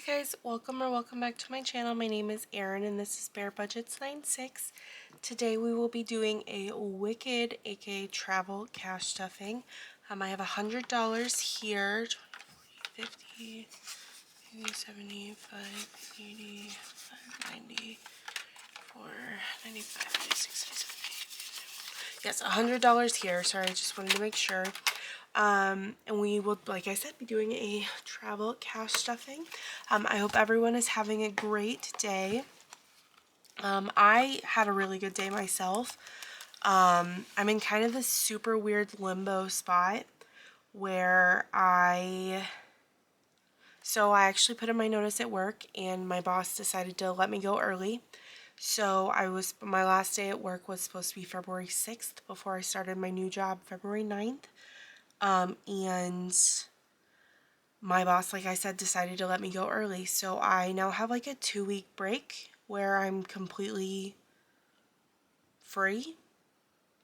guys, welcome back to my channel. My name is Erin and this is Bare Budgets 96. Today we will be doing a Wicked aka travel cash stuffing. I have $100 here. 20, 40, 50, 75, 80, 90, 4, 95, 96, 97, 98. Yes, $100 here. Sorry, I just wanted to make sure. And we will, like I said, be doing a travel cash stuffing. I hope everyone is having a great day. I had a really good day myself. I'm in kind of this super weird limbo spot where I actually put in my notice at work and my boss decided to let me go early. So my last day at work was supposed to be February 6th before I started my new job February 9th. And my boss, like I said, decided to let me go early. So I now have like a 2-week break where I'm completely free.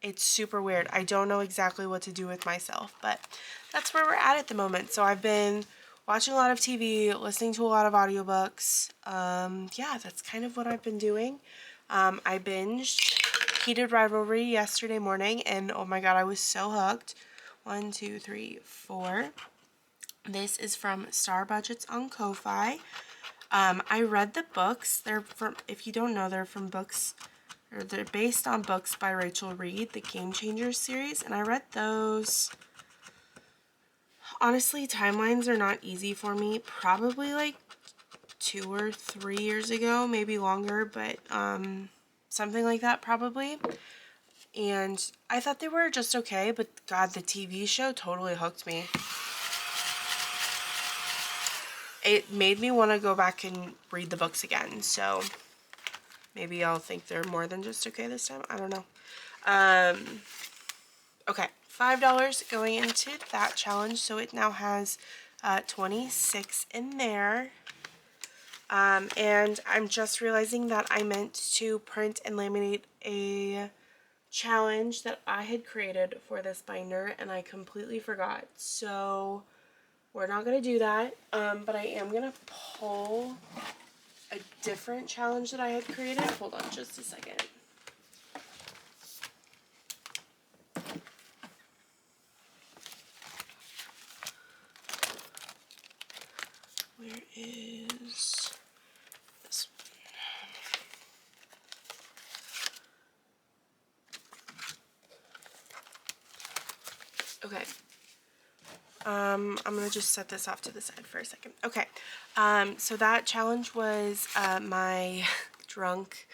It's super weird. I don't know exactly what to do with myself, but that's where we're at the moment. So I've been watching a lot of TV, listening to a lot of audiobooks. Yeah, that's kind of what I've been doing. I binged Heated Rivalry yesterday morning, and oh my god, I was so hooked. 1, 2, 3, 4. This is from Star Budgets on Ko-Fi. I read the books. They're from, if you don't know, they're based on books by Rachel Reed, the Game Changers series, and I read those. Honestly, timelines are not easy for me. Probably like 2 or 3 years ago, maybe longer, but something like that probably. And I thought they were just okay, but god, the TV show totally hooked me. It made me want to go back and read the books again, so maybe I'll think they're more than just okay this time. I don't know. Okay, $5 going into that challenge, so it now has 26 in there. And I'm just realizing that I meant to print and laminate a challenge that I had created for this binder, and I completely forgot. So we're not going to do that, but I am going to pull a different challenge that I had created. Hold on just a second. Where is this one? Okay. I'm going to just set this off to the side for a second. Okay. So that challenge was my drunk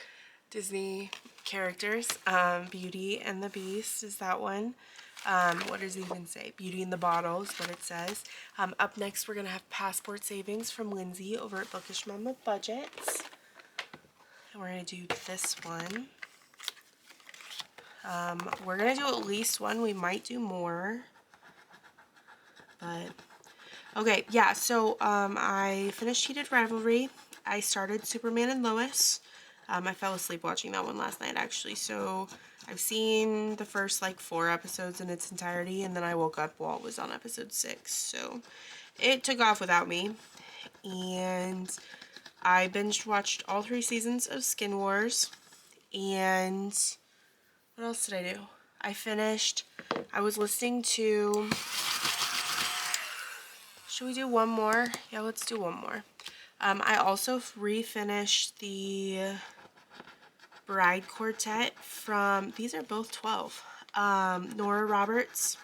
Disney characters. Beauty and the Beast is that one. What does it even say? Beauty in the Bottle is what it says. Up next, we're going to have Passport Savings from Lindsay over at Bookish Mama Budgets. And we're going to do this one. We're going to do at least one. We might do more. But, okay, yeah, so I finished Heated Rivalry. I started Superman and Lois. I fell asleep watching that one last night, actually, so I've seen the first, like, 4 episodes in its entirety, and then I woke up while it was on episode 6, so it took off without me. And I binge-watched all 3 seasons of Skin Wars, and what else did I do? I was listening to... Should we do one more? Yeah, let's do one more. I also refinished the Bride Quartet from, these are both 12, Nora Roberts.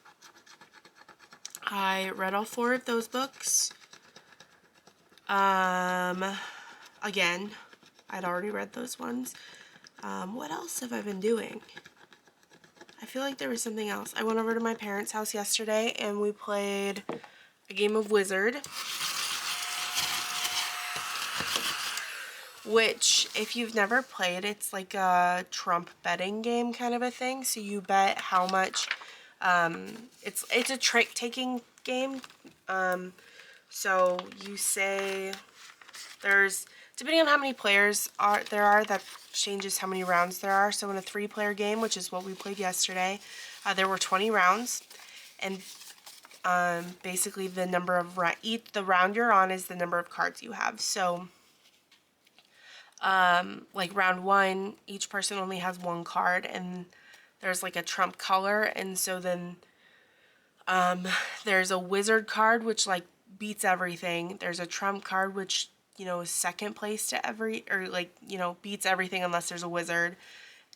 I read all 4 of those books. Again, I'd already read those ones. What else have I been doing? I feel like there was something else. I went over to my parents' house yesterday and we played a game of Wizard, which, if you've never played, it's like a Trump betting game kind of a thing. So you bet how much, it's a trick-taking game. So you say depending on how many players there are, that changes how many rounds there are. So in a 3-player game, which is what we played yesterday, there were 20 rounds. And basically the number of the round you're on is the number of cards you have. So like round 1, each person only has 1 card, and there's like a trump color, and so then there's a wizard card which like beats everything. There's a trump card which, you know, is second place to or like, you know, beats everything unless there's a wizard.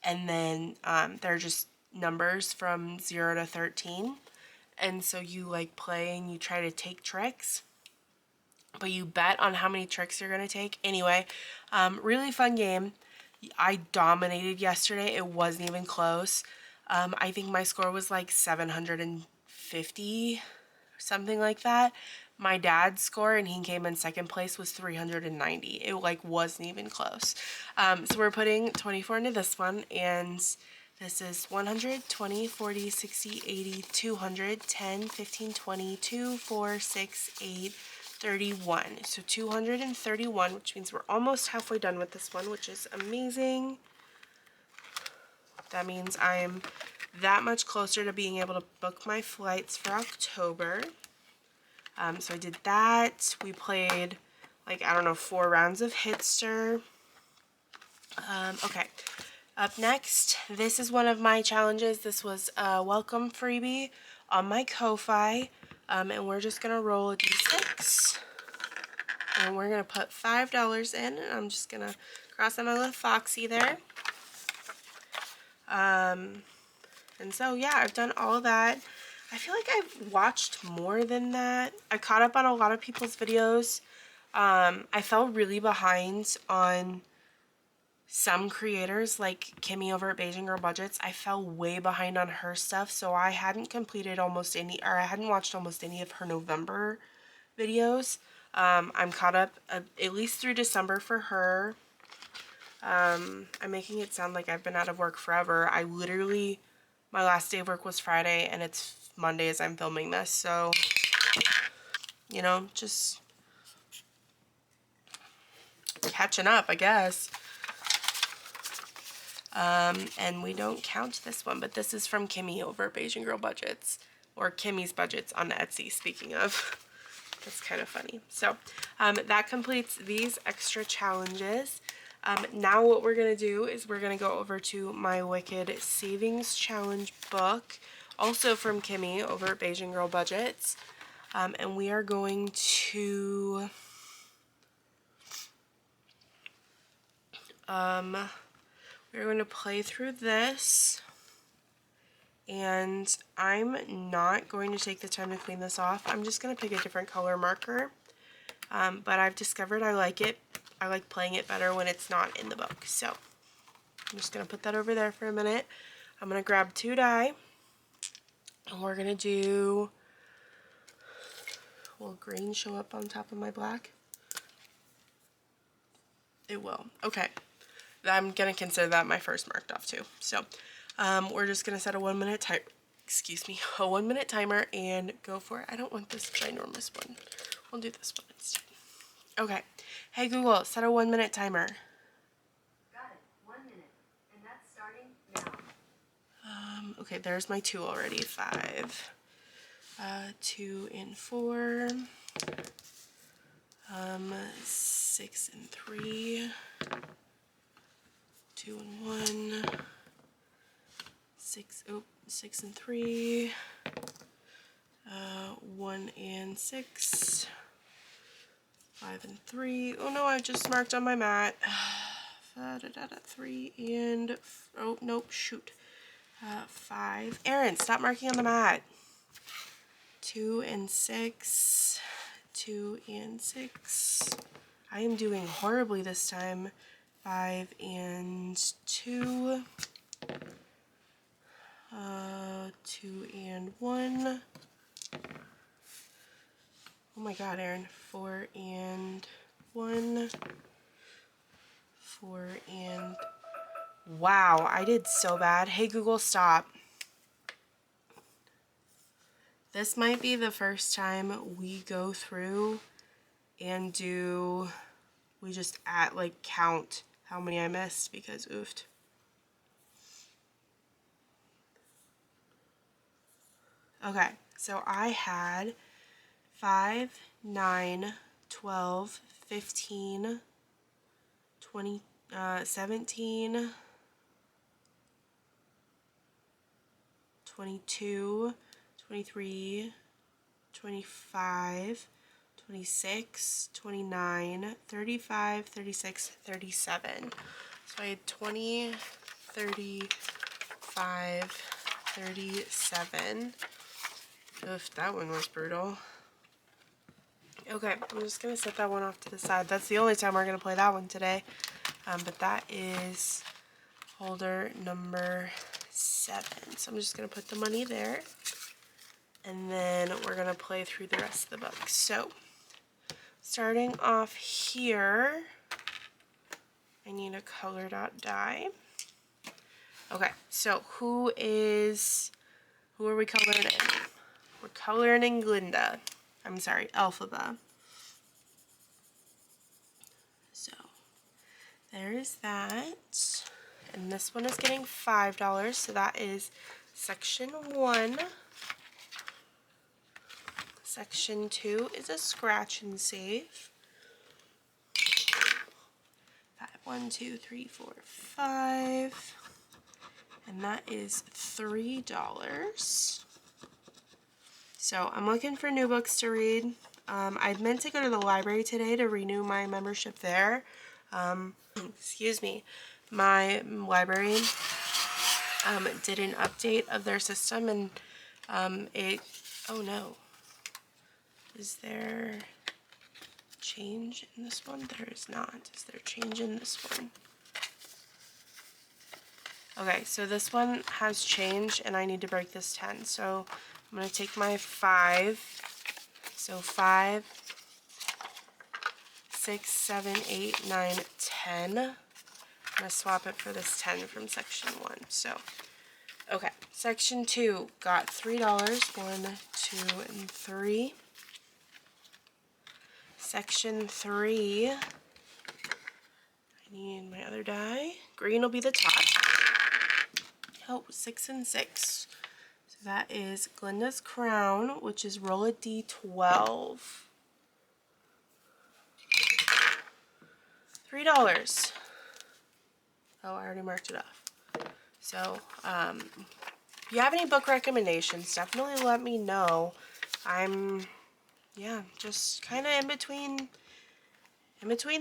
And then they're just numbers from 0 to 13. And so you like play and you try to take tricks, but you bet on how many tricks you're going to take. Anyway, really fun game. I dominated yesterday. It wasn't even close. I think my score was like 750, something like that. My dad's score, and he came in second place, was 390. It like wasn't even close. So we're putting 24 into this one, and this is 100, 20, 40, 60, 80, 200, 10, 15, 20, 2, 4, 6, 8, 31. So 231, which means we're almost halfway done with this one, which is amazing. That means I am that much closer to being able to book my flights for October. So I did that. We played like, I don't know, 4 rounds of Hitster. Okay, up next, this is one of my challenges. This was a welcome freebie on my Ko-Fi, and we're just gonna roll a d6, and we're gonna put $5 in, and I'm just gonna cross out my little foxy there. And so yeah, I've done all of that. I feel like I've watched more than that. I caught up on a lot of people's videos. I fell really behind on some creators, like Kimmy over at Beijing Girl Budgets. I fell way behind on her stuff, so I hadn't completed almost any, or I hadn't watched almost any of her November videos. I'm caught up at least through December for her. I'm making it sound like I've been out of work forever. I literally, my last day of work was Friday, and it's Monday as I'm filming this, so, you know, just catching up, I guess. And we don't count this one, but this is from Kimmy over at Beijing Girl Budgets, or Kimmy's Budgets on Etsy, speaking of. That's kind of funny. So, that completes these extra challenges. Now what we're going to do is we're going to go over to my Wicked Savings Challenge book, also from Kimmy over at Beijing Girl Budgets. And we are going to play through this, and I'm not going to take the time to clean this off. I'm just going to pick a different color marker, but I've discovered I like it. I like playing it better when it's not in the book. So I'm just going to put that over there for a minute. I'm going to grab 2 die, and we're going to do, will green show up on top of my black? It will. Okay. I'm going to consider that my first marked off too. So we're just going to set a 1 minute timer. Excuse me, a 1 minute timer and go for it. I don't want this ginormous one. We'll do this one instead. Okay. Hey Google, set a 1 minute timer. Got it. 1 minute. And that's starting now. Okay, there's my 2 already. 5. 2 and 4. 6 and 3. 2 and 1. 6. Oh, 6 and 3. 1 and 6. 5 and 3. Oh no, I just marked on my mat. 3 and, oh nope, shoot. 5. Erin, stop marking on the mat. 2 and 6. 2 and 6. I am doing horribly this time. 5 and 2. 2 and 1. Oh my god, Erin. 4 and 1. 4 and... Wow, I did so bad. Hey Google, stop. This might be the first time we go through and we just count how many I missed, because oofed. Okay, So I had 5, 9, 12, 15, 20, 17, 22, 23, 25, 26, 29, 35, 36, 37. So I had 20, 35, 37. Oof, that one was brutal. Okay, I'm just going to set that one off to the side. That's the only time we're going to play that one today. But that is holder number 7. So I'm just going to put the money there. And then we're going to play through the rest of the book. So, starting off here, I need a color dot die. Okay, so who are we coloring in? We're coloring in Glinda. I'm sorry, Elphaba. So, there is that. And this one is getting $5, so that is section 1. Section 2 is a scratch and save. 5, 1, 2, 3, 4, 5. And that is $3. So I'm looking for new books to read. I meant to go to the library today to renew my membership there. Excuse me. My library did an update of their system, and oh no. Is there change in this one? There is not. Is there change in this one? Okay, so this one has changed, and I need to break this 10. So I'm going to take my 5. So 5, 6, 7, 8, 9, 10. I'm going to swap it for this 10 from section 1. So, okay, section 2 got $3. 1, 2, and 3. Section 3, I need my other die. Green will be the top. Oh, 6 and 6. So that is Glinda's Crown, which is roll a d12. $3. Oh, I already marked it off. So, if you have any book recommendations, definitely let me know. I'm, yeah, just kind of in between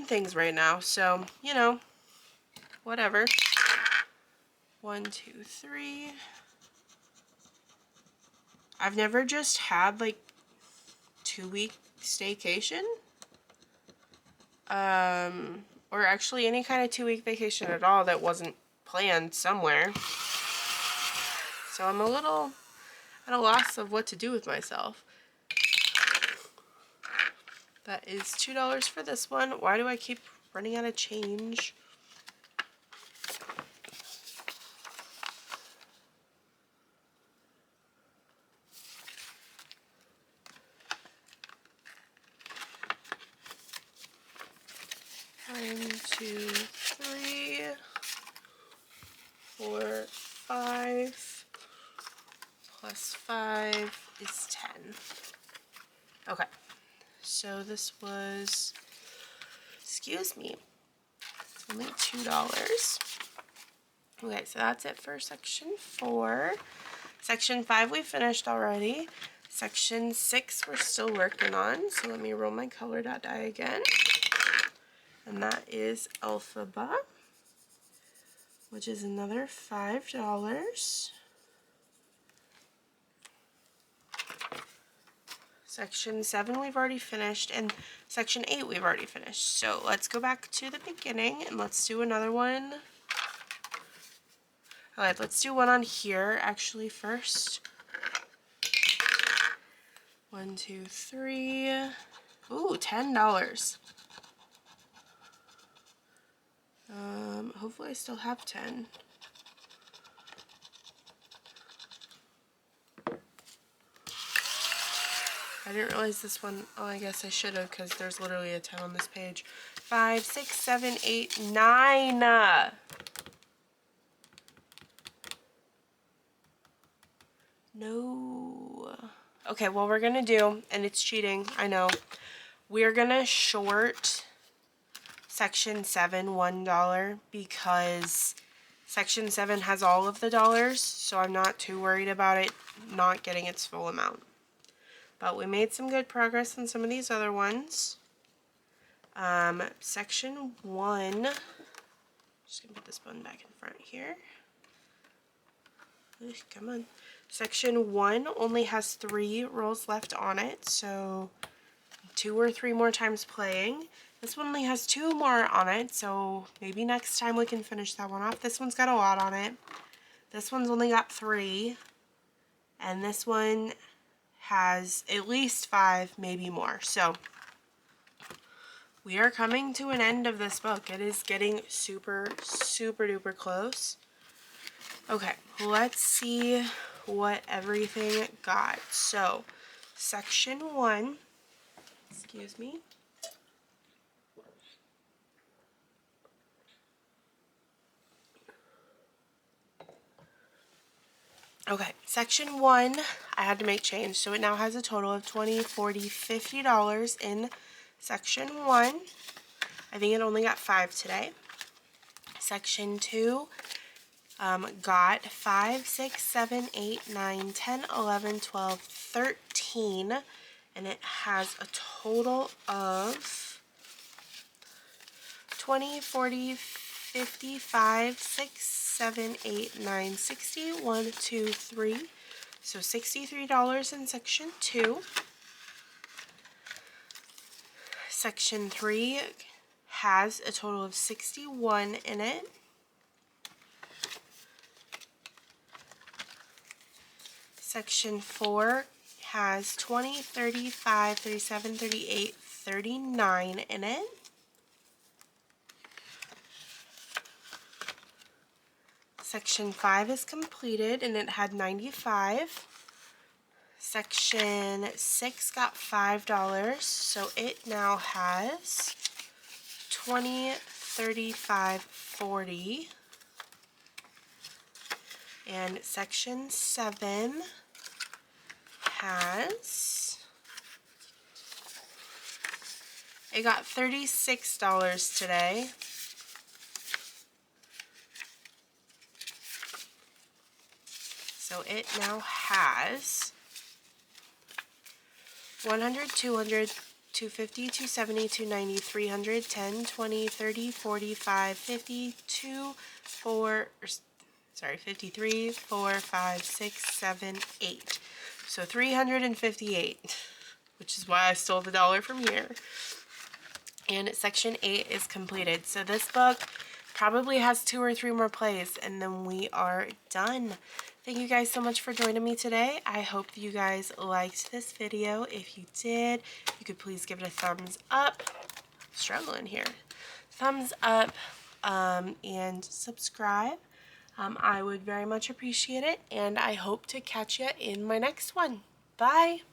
things right now. So, you know, whatever. 1, 2, 3. I've never just had like 2-week staycation. Or actually any kind of 2-week vacation at all that wasn't planned somewhere. So I'm a little at a loss of what to do with myself. That is $2 for this one. Why do I keep running out of change? One, 2, 3, 4, 5, plus 5 is 10. Okay, so this was, excuse me, it's only $2. Okay, so that's it for section 4. Section 5 we finished already. Section 6 we're still working on, so let me roll my color dot die again. And that is Elphaba, which is another $5. Section 7 we've already finished, and section 8 we've already finished. So let's go back to the beginning and let's do another one. Alright, let's do one on here actually first. 1, 2, 3. Ooh, $10. Hopefully I still have 10. I didn't realize this one. Oh, I guess I should have, because there's literally a 10 on this page. 5, 6, 7, 8, 9. No. Okay, what we're gonna do, and it's cheating, I know, we're gonna short section 7 $1 because section 7 has all of the dollars, so I'm not too worried about it not getting its full amount. But we made some good progress on some of these other ones. Section 1, just gonna put this button back in front here. Come on. Section 1 only has 3 rolls left on it, so 2 or 3 more times playing. This one only has 2 more on it, so maybe next time we can finish that one off. This one's got a lot on it. This one's only got 3, and this one has at least 5, maybe more. So we are coming to an end of this book. It is getting super, super duper close. Okay, let's see what everything got. So, section 1, excuse me. Okay, section 1, I had to make change, so it now has a total of $20, $40, $50 in section 1. I think it only got 5 today. Section 2 got 5, 6, 7, 8, 9, 10, 11, 12, 13, and it has a total of 20, 40, 55, 6, 7, 8, 9, 60, 1, 2, 3. So $63 in section 2. Section 3 has a total of 61 in it. Section 4 has 20, 35, 37, 38, 39 in it. Section 5 is completed and it had 95. Section 6 got $5, so it now has 20, 35, 40. And section 7 has, it got $36 today. So it now has 100, 200, 250, 270, 290, 300, 10, 20, 30, 45, 50, 53, 4, 5, 6, 7, 8. So 358, which is why I stole the dollar from here. And section 8 is completed. So this book probably has 2 or 3 more plays and then we are done. Thank you guys so much for joining me today. I hope you guys liked this video. If you did, you could please give it a thumbs up. Struggling here. Thumbs up and subscribe. I would very much appreciate it, and I hope to catch you in my next one. Bye!